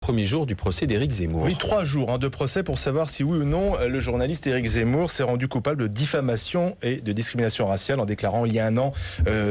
premiers jours du procès d'Éric Zemmour. Oui, 3 jours de procès pour savoir si oui ou non le journaliste Éric Zemmour s'est rendu coupable de diffamation et de discrimination raciale en déclarant il y a un an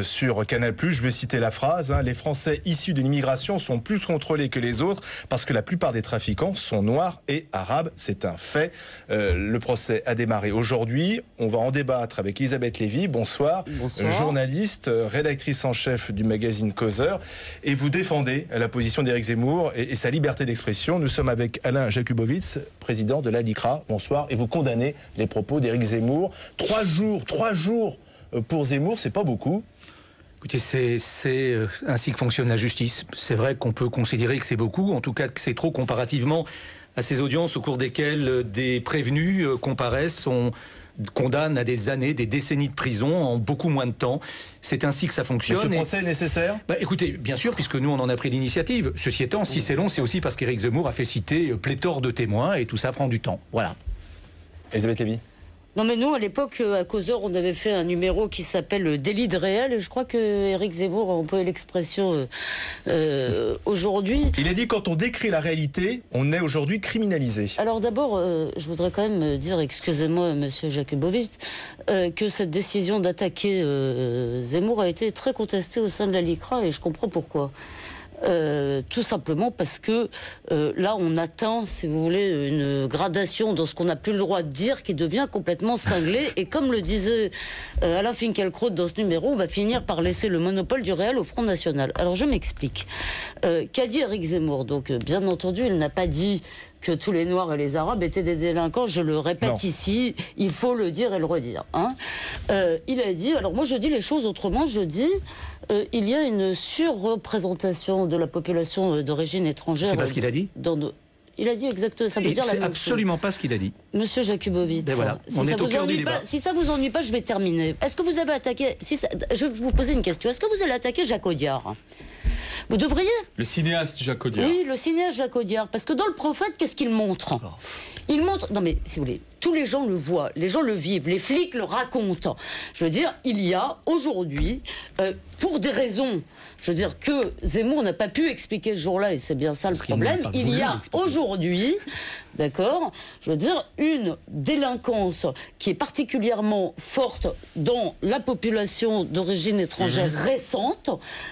sur Canal+, je vais citer la phrase, les Français issus d'une immigration sont plus contrôlés que les autres parce que la plupart des trafiquants sont noirs et arabes. C'est un fait. Le procès a démarré aujourd'hui. On va en débattre avec Elisabeth Lévy. Bonsoir. Bonsoir. Journaliste, rédactrice en chef du magazine Causeur. Et vous défendez la position d'Éric Zemmour et sa liberté d'expression. Nous sommes avec Alain Jakubowicz, président de la LICRA. Bonsoir. Et vous condamnez les propos d'Éric Zemmour. 3 jours pour Zemmour, c'est pas beaucoup. Écoutez, c'est ainsi que fonctionne la justice. C'est vrai qu'on peut considérer que c'est beaucoup, en tout cas que c'est trop comparativement à ces audiences au cours desquelles des prévenus comparaissent, on condamne à des années, des décennies de prison en beaucoup moins de temps. C'est ainsi que ça fonctionne. Mais ce procès est nécessaire ? Écoutez, bien sûr, puisque nous on en a pris l'initiative. Ceci étant, si c'est long, c'est aussi parce qu'Éric Zemmour a fait citer pléthore de témoins et tout ça prend du temps. Voilà. Elisabeth Lévy. Non mais nous, à l'époque, à Causeur, on avait fait un numéro qui s'appelle Délit de réel. Et je crois que Éric Zemmour a employé l'expression aujourd'hui. Il a dit quand on décrit la réalité, on est aujourd'hui criminalisé. Alors d'abord, je voudrais quand même dire, excusez-moi, Monsieur Jakubowicz, que cette décision d'attaquer Zemmour a été très contestée au sein de la LICRA et je comprends pourquoi. Tout simplement parce que là on atteint, si vous voulez, une gradation dans ce qu'on n'a plus le droit de dire qui devient complètement cinglé et comme le disait Alain Finkielkraut dans ce numéro, on va finir par laisser le monopole du réel au Front National. Alors je m'explique. Qu'a dit Éric Zemmour? Donc bien entendu il n'a pas dit que tous les Noirs et les Arabes étaient des délinquants, je le répète ici, il faut le dire et le redire. Il a dit, alors moi je dis les choses autrement, je dis, il y a une surreprésentation de la population d'origine étrangère. C'est pas ce qu'il a dit ? Il a dit exactement, ça veut dire la même chose. C'est absolument pas ce qu'il a dit. Monsieur Jakubowicz, voilà, on est au cœur du débat. Si ça vous ennuie pas, je vais terminer. Est-ce que vous avez attaqué, je vais vous poser une question, est-ce que vous allez attaquer Jacques Audiard ? Vous devriez. Le cinéaste Jacques Audiard. Oui, le cinéaste Jacques Audiard. Parce que dans Le Prophète, qu'est-ce qu'il montre ? Il montre... Non mais, si vous voulez, tous les gens le voient, les gens le vivent, les flics le racontent. Je veux dire, il y a aujourd'hui, pour des raisons, je veux dire, que Zemmour n'a pas pu expliquer ce jour-là, et c'est bien ça le problème, il y a aujourd'hui, d'accord, je veux dire, une délinquance qui est particulièrement forte dans la population d'origine étrangère récente,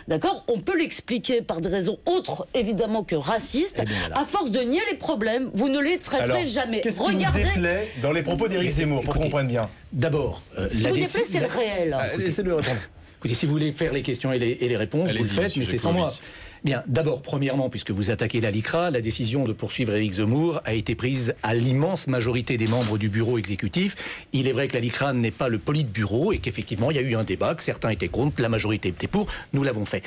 d'accord, on peut l'expliquer par des raisons autres, évidemment, que racistes. Voilà. À force de nier les problèmes, vous ne les traiterez jamais. Qu'est-ce qui vous déplaît dans les propos d'Éric Zemmour, pour qu'on comprenne bien? D'abord, ce qui vous déplaît, c'est le réel. Laissez-le répondre. Écoutez, si vous voulez faire les questions et les réponses, vous le faites, mais c'est sans moi. Bien, d'abord, premièrement, puisque vous attaquez la LICRA, la décision de poursuivre Éric Zemmour a été prise à l'immense majorité des membres du bureau exécutif. Il est vrai que la LICRA n'est pas le politburo et qu'effectivement, il y a eu un débat, que certains étaient contre, la majorité était pour, nous l'avons fait.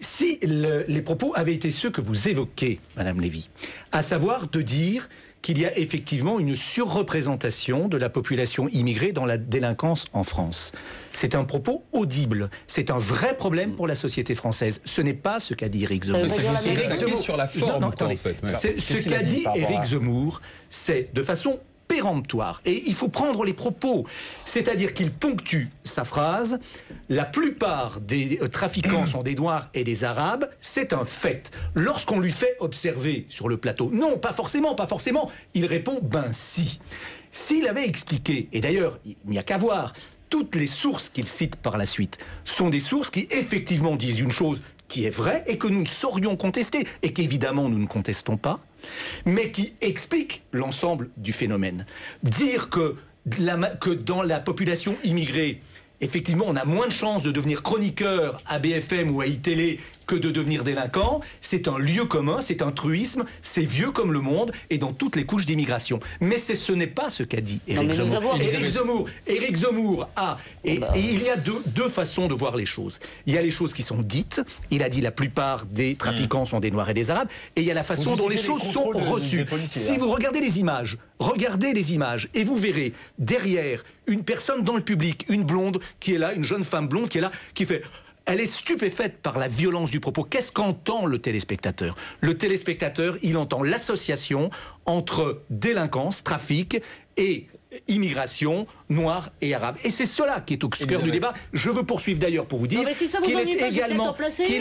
Si les propos avaient été ceux que vous évoquez, Madame Lévy, à savoir de dire qu'il y a effectivement une surreprésentation de la population immigrée dans la délinquance en France. C'est un propos audible. C'est un vrai problème pour la société française. Ce n'est pas ce qu'a dit Éric Zemmour. Éric Zemmour sur la forme, en fait. Voilà. Ce qu'a dit Éric Zemmour, c'est de façon péremptoire. Et il faut prendre les propos. C'est-à-dire qu'il ponctue sa phrase. La plupart des trafiquants sont des Noirs et des Arabes. C'est un fait. Lorsqu'on lui fait observer sur le plateau, non, pas forcément, pas forcément, il répond, ben si. S'il avait expliqué, et d'ailleurs, il n'y a qu'à voir, toutes les sources qu'il cite par la suite sont des sources qui effectivement disent une chose qui est vraie et que nous ne saurions contester, et qu'évidemment nous ne contestons pas, mais qui explique l'ensemble du phénomène. Dire que dans la population immigrée, effectivement, on a moins de chances de devenir chroniqueur à BFM ou à iTélé que de devenir délinquant, c'est un lieu commun, c'est un truisme, c'est vieux comme le monde et dans toutes les couches d'immigration. Mais ce n'est pas ce qu'a dit Éric Zemmour. Éric Zemmour a... Et il y a deux façons de voir les choses. Il y a les choses qui sont dites, il a dit la plupart des trafiquants sont des Noirs et des Arabes, et il y a la façon dont les choses sont reçues. Si vous regardez les images, et vous verrez derrière une personne dans le public, une blonde qui est là, une jeune femme blonde qui est là, qui fait... Elle est stupéfaite par la violence du propos. Qu'est-ce qu'entend le téléspectateur? Le téléspectateur, il entend l'association entre délinquance, trafic et immigration noire et arabe. Et c'est cela qui est au cœur du débat. Je veux poursuivre d'ailleurs pour vous dire qu'il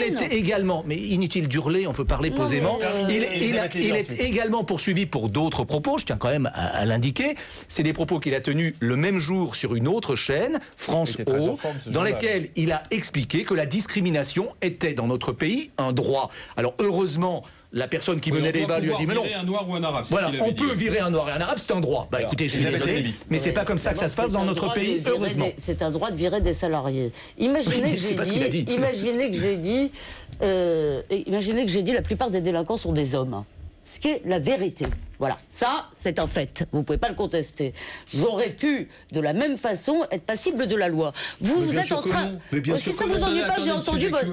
est également, mais inutile d'hurler, on peut parler posément, il est également poursuivi pour d'autres propos, je tiens quand même à l'indiquer. C'est des propos qu'il a tenus le même jour sur une autre chaîne, France O, dans laquelle il a expliqué que la discrimination était dans notre pays un droit. Alors heureusement, la personne qui menait les débats lui a dit mais non. Un noir ou un arabe. Voilà, on peut virer un noir et un arabe, c'est un droit. Bah écoutez, je suis désolé, mais c'est pas comme ça que ça se passe dans notre pays, heureusement. C'est un droit de virer des salariés. Imaginez que j'ai dit la plupart des délinquants sont des hommes. Ce qui est la vérité. Voilà, ça, c'est un fait. Vous ne pouvez pas le contester. J'aurais pu, de la même façon, être passible de la loi. Vous êtes en train... Si ça vous ennuie pas,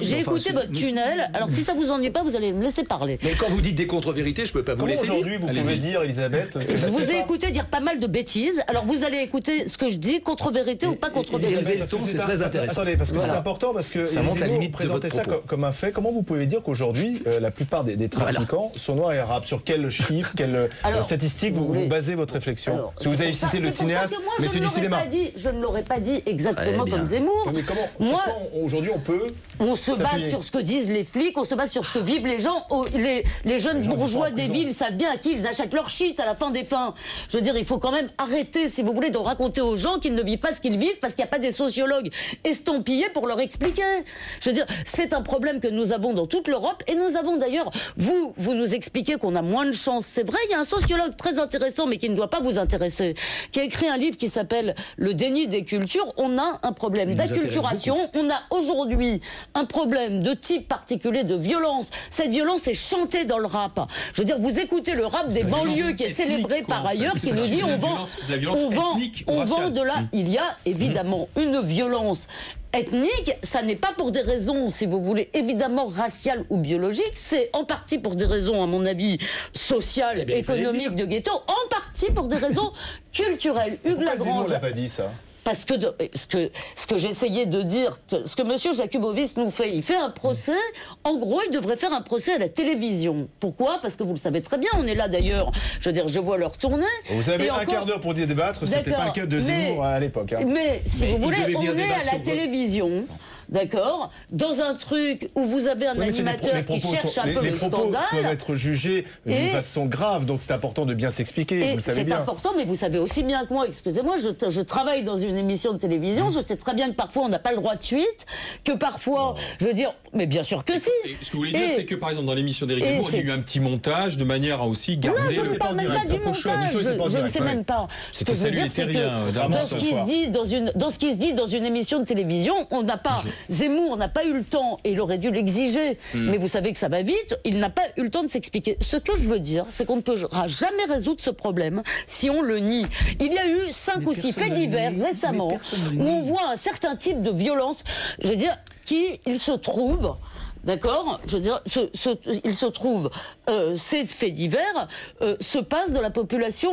j'ai écouté votre tunnel. Alors, si ça vous ennuie pas, vous allez me laisser parler. Mais quand vous dites des contre-vérités, je peux pas vous laisser. Aujourd'hui, vous pouvez dire, Elisabeth... Je vous ai écouté dire pas mal de bêtises. Alors, vous allez écouter ce que je dis, contre-vérité ou pas contre-vérité. C'est très intéressant. Attendez, parce que c'est important, parce que ça montre la limite de présenter ça comme un fait. Comment vous pouvez dire qu'aujourd'hui, la plupart des trafiquants sont noirs et arabes? Sur quel chiffre, quelle statistique vous basez votre réflexion? Si vous avez cité le cinéaste, mais c'est du cinéma. Je ne l'aurais pas dit exactement comme Zemmour. Mais comment aujourd'hui on peut... On se base sur ce que disent les flics, on se base sur ce que vivent les gens. Les jeunes bourgeois des villes savent bien à qui ils achètent leur shit à la fin des fins. Je veux dire, il faut quand même arrêter, si vous voulez, de raconter aux gens qu'ils ne vivent pas ce qu'ils vivent parce qu'il n'y a pas des sociologues estampillés pour leur expliquer. Je veux dire, c'est un problème que nous avons dans toute l'Europe et nous avons d'ailleurs, vous nous expliquez qu'on a moins de chance. C'est vrai, il y a un sociologue très intéressant, mais qui ne doit pas vous intéresser, qui a écrit un livre qui s'appelle Le déni des cultures. On a un problème d'acculturation, on a aujourd'hui un problème de type particulier de violence. Cette violence est chantée dans le rap. Je veux dire, vous écoutez le rap des banlieues qui est célébré par ailleurs, qui nous dit on vend de là. Il y a évidemment une violence ethnique, ça n'est pas pour des raisons, si vous voulez, évidemment raciales ou biologiques, c'est en partie pour des raisons, à mon avis, sociales, économiques, de ghetto, en partie pour des raisons culturelles. Hugues Lagrange n'a pas dit ça. Parce que ce que j'essayais de dire, ce que M. Jakubowicz nous fait, il fait un procès. En gros, il devrait faire un procès à la télévision. Pourquoi? Parce que vous le savez très bien, on est là d'ailleurs. Je veux dire, je vois leur tournée. Vous avez un quart d'heure pour débattre, c'était pas le cas de Zemmour à l'époque. Hein. Mais si vous voulez, on est à la télévision. D'accord, dans un truc où vous avez un animateur qui cherche un peu le scandale. Les propos peuvent être jugés d'une façon grave, donc c'est important de bien s'expliquer, vous le savez bien. C'est important, mais vous savez aussi bien que moi, excusez-moi, je travaille dans une émission de télévision, je sais très bien que parfois on n'a pas le droit de suite, que parfois, je veux dire, mais bien sûr que si. Ce que vous voulez dire, c'est que par exemple dans l'émission d'Éric Zemmour, il y a eu un petit montage de manière à aussi garder... Non, je ne parle même pas du montage, je ne sais même pas. Ce que je veux dire, c'est que dans ce qui se dit dans une émission de télévision, on n'a pas... Zemmour n'a pas eu le temps, et il aurait dû l'exiger, mais vous savez que ça va vite, il n'a pas eu le temps de s'expliquer. Ce que je veux dire, c'est qu'on ne pourra jamais résoudre ce problème si on le nie. Il y a eu 5 ou 6 faits divers récemment où on voit un certain type de violence, je veux dire, qui, il se trouve... D'accord, je veux dire, il se trouve, ces faits divers se passent dans la population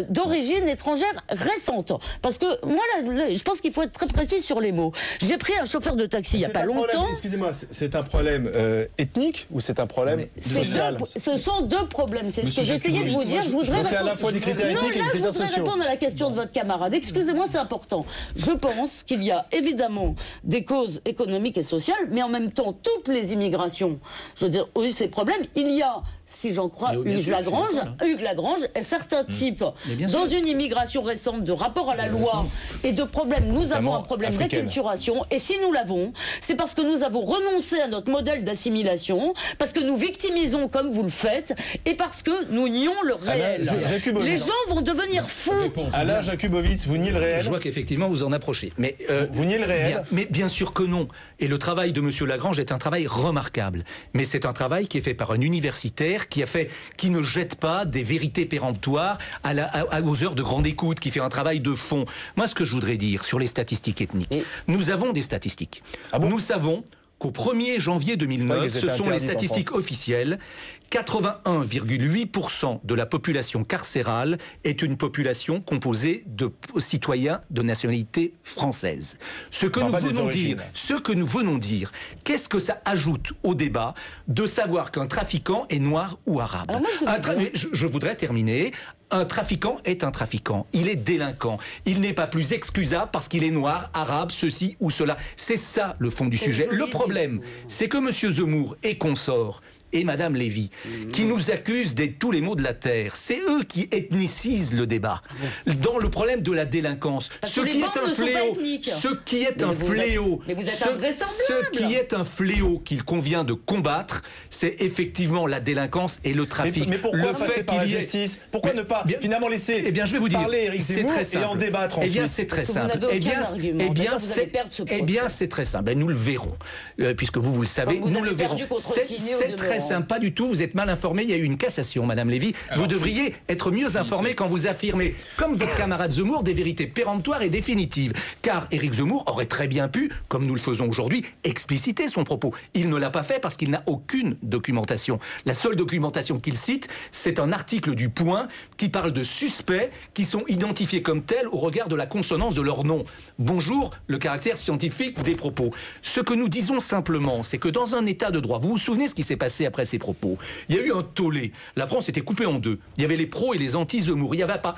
d'origine étrangère récente. Parce que moi, là, je pense qu'il faut être très précis sur les mots. J'ai pris un chauffeur de taxi il n'y a pas longtemps. Excusez-moi, c'est un problème ethnique ou c'est un problème social? Ce sont deux problèmes. C'est ce que j'essayais de vous dire. Je voudrais répondre. C'est à la fois des critères ethniques et des critères sociaux. Je voudrais répondre à la question de votre camarade. Excusez-moi, c'est important. Je pense qu'il y a évidemment des causes économiques et sociales, mais en même temps, toutes les immigrations, je veux dire, oui, ces problèmes, il y a, si j'en crois Hugues Lagrange, certains types, dans une immigration récente de rapport à la loi et de problèmes, nous avons un problème d'acculturation, et si nous l'avons, c'est parce que nous avons renoncé à notre modèle d'assimilation, parce que nous victimisons comme vous le faites, et parce que nous nions le réel. Les gens vont devenir fous. Alain Jakubowicz, vous niez le réel? Je vois qu'effectivement vous en approchez. Mais vous niez le réel? Mais bien sûr que non. Et le travail de M. Lagrange est un travail remarquable. Mais c'est un travail qui est fait par un universitaire qui ne jette pas des vérités péremptoires aux heures de grande écoute, qui fait un travail de fond. Moi, ce que je voudrais dire sur les statistiques ethniques, nous avons des statistiques. Nous savons qu'au 1er janvier 2009, ce sont les statistiques officielles, 81,8% de la population carcérale est une population composée de citoyens de nationalité française. Ce que nous venons dire, qu'est-ce que ça ajoute au débat de savoir qu'un trafiquant est noir ou arabe? Je voudrais terminer. Un trafiquant est un trafiquant. Il est délinquant. Il n'est pas plus excusable parce qu'il est noir, arabe, ceci ou cela. C'est ça le fond du sujet. Le problème, c'est que M. Zemmour et consorts et Madame Lévy, qui nous accusent d'être tous les maux de la terre, c'est eux qui ethnicisent le débat. Dans le problème de la délinquance, ce qui est un fléau qu'il convient de combattre, c'est effectivement la délinquance et le trafic. Mais pourquoi passer par la justice? Pourquoi ne pas finalement laisser parler Éric Zemmour et en débattre ensuite? Eh bien, c'est très simple. C'est très simple. Nous le verrons. Puisque vous le savez, nous le verrons. C'est très simple. Pas du tout. Vous êtes mal informé. Il y a eu une cassation, Madame Lévy. Vous devriez être mieux informé quand vous affirmez, comme votre camarade Zemmour, des vérités péremptoires et définitives. Car Éric Zemmour aurait très bien pu, comme nous le faisons aujourd'hui, expliciter son propos. Il ne l'a pas fait parce qu'il n'a aucune documentation. La seule documentation qu'il cite, c'est un article du Point qui parle de suspects qui sont identifiés comme tels au regard de la consonance de leur nom. Bonjour, le caractère scientifique des propos. Ce que nous disons simplement, c'est que dans un état de droit, vous vous souvenez ce qui s'est passé après ces propos? Il y a eu un tollé. La France était coupée en deux. Il y avait les pros et les anti-Zemmour. Il n'y a pas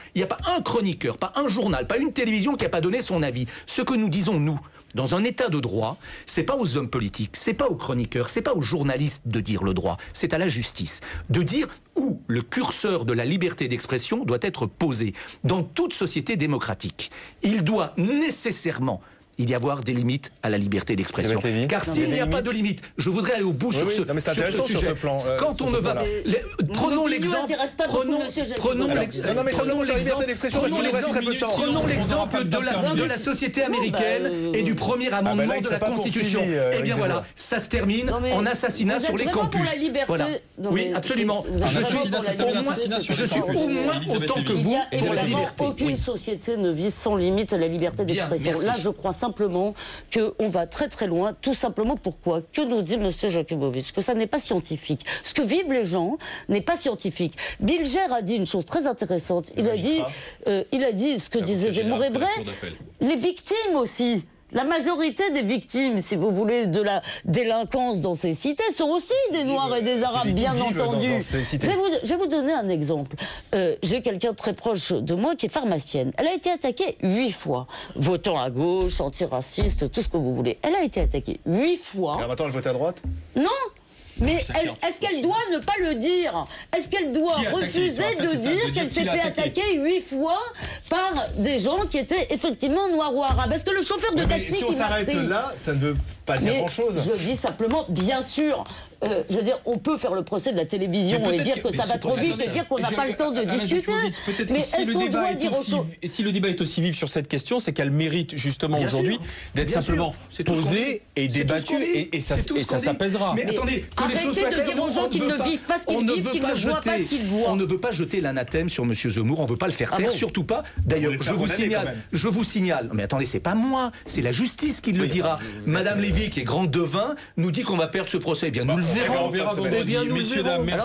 un chroniqueur, pas un journal, pas une télévision qui n'a pas donné son avis. Ce que nous disons, nous, dans un état de droit, c'est pas aux hommes politiques, c'est pas aux chroniqueurs, c'est pas aux journalistes de dire le droit, c'est à la justice de dire où le curseur de la liberté d'expression doit être posé. Dans toute société démocratique, il doit nécessairement y avoir des limites à la liberté d'expression. Car s'il n'y a pas de limite, je voudrais aller au bout sur ce sujet. Quand on ne va pas... Prenons l'exemple... Prenons l'exemple de la société américaine et du premier amendement de la Constitution. Eh bien voilà, ça se termine en assassinat sur les campus. Voilà. Oui, absolument. Je suis au moins autant que vous pour la liberté. Aucune société ne vit sans limite à la liberté d'expression. Là, je crois simplement qu'on va très très loin. Tout simplement pourquoi? Que nous dit M. Jakubowicz? Que ça n'est pas scientifique. Ce que vivent les gens n'est pas scientifique. Bilger a dit une chose très intéressante. Il a dit ce que disait Zemmour est vrai. Les victimes aussi. La majorité des victimes, si vous voulez, de la délinquance dans ces cités sont aussi des Noirs et des Arabes, bien entendu. Je vais vous donner un exemple. J'ai quelqu'un très proche de moi qui est pharmacienne. Elle a été attaquée 8 fois. Votant à gauche, antiraciste, tout ce que vous voulez. Elle a été attaquée 8 fois. Alors maintenant, elle vote à droite? Non. Mais est-ce qu'elle doit ne pas le dire? Est-ce qu'elle doit refuser de dire qu'elle s'est fait attaquer 8 fois par des gens qui étaient effectivement noirs ou arabes? Est-ce que le chauffeur de taxi si on s'arrête là, ça ne veut pas dire grand-chose. Je dis simplement, bien sûr, je veux dire, on peut faire le procès de la télévision et dire que ça va trop vite et dire qu'on n'a pas le temps de discuter. Mais si le débat est aussi vif sur cette question, c'est qu'elle mérite justement aujourd'hui d'être simplement posée et débattue et ça s'apaisera. Mais attendez, arrêtez de dire aux gens qu'ils ne vivent pas ce qu'ils vivent, qu'ils ne voient pas ce qu'ils voient. On ne veut pas jeter l'anathème sur M. Zemmour, on ne veut pas le faire taire, surtout pas. D'ailleurs, je vous signale, mais attendez, c'est pas moi, c'est la justice qui le dira. Madame Lévy, qui est grande devin, nous dit qu'on va perdre ce procès. Eh bien, nous le verrons. On verra vendredi. Messieurs, dames, merci.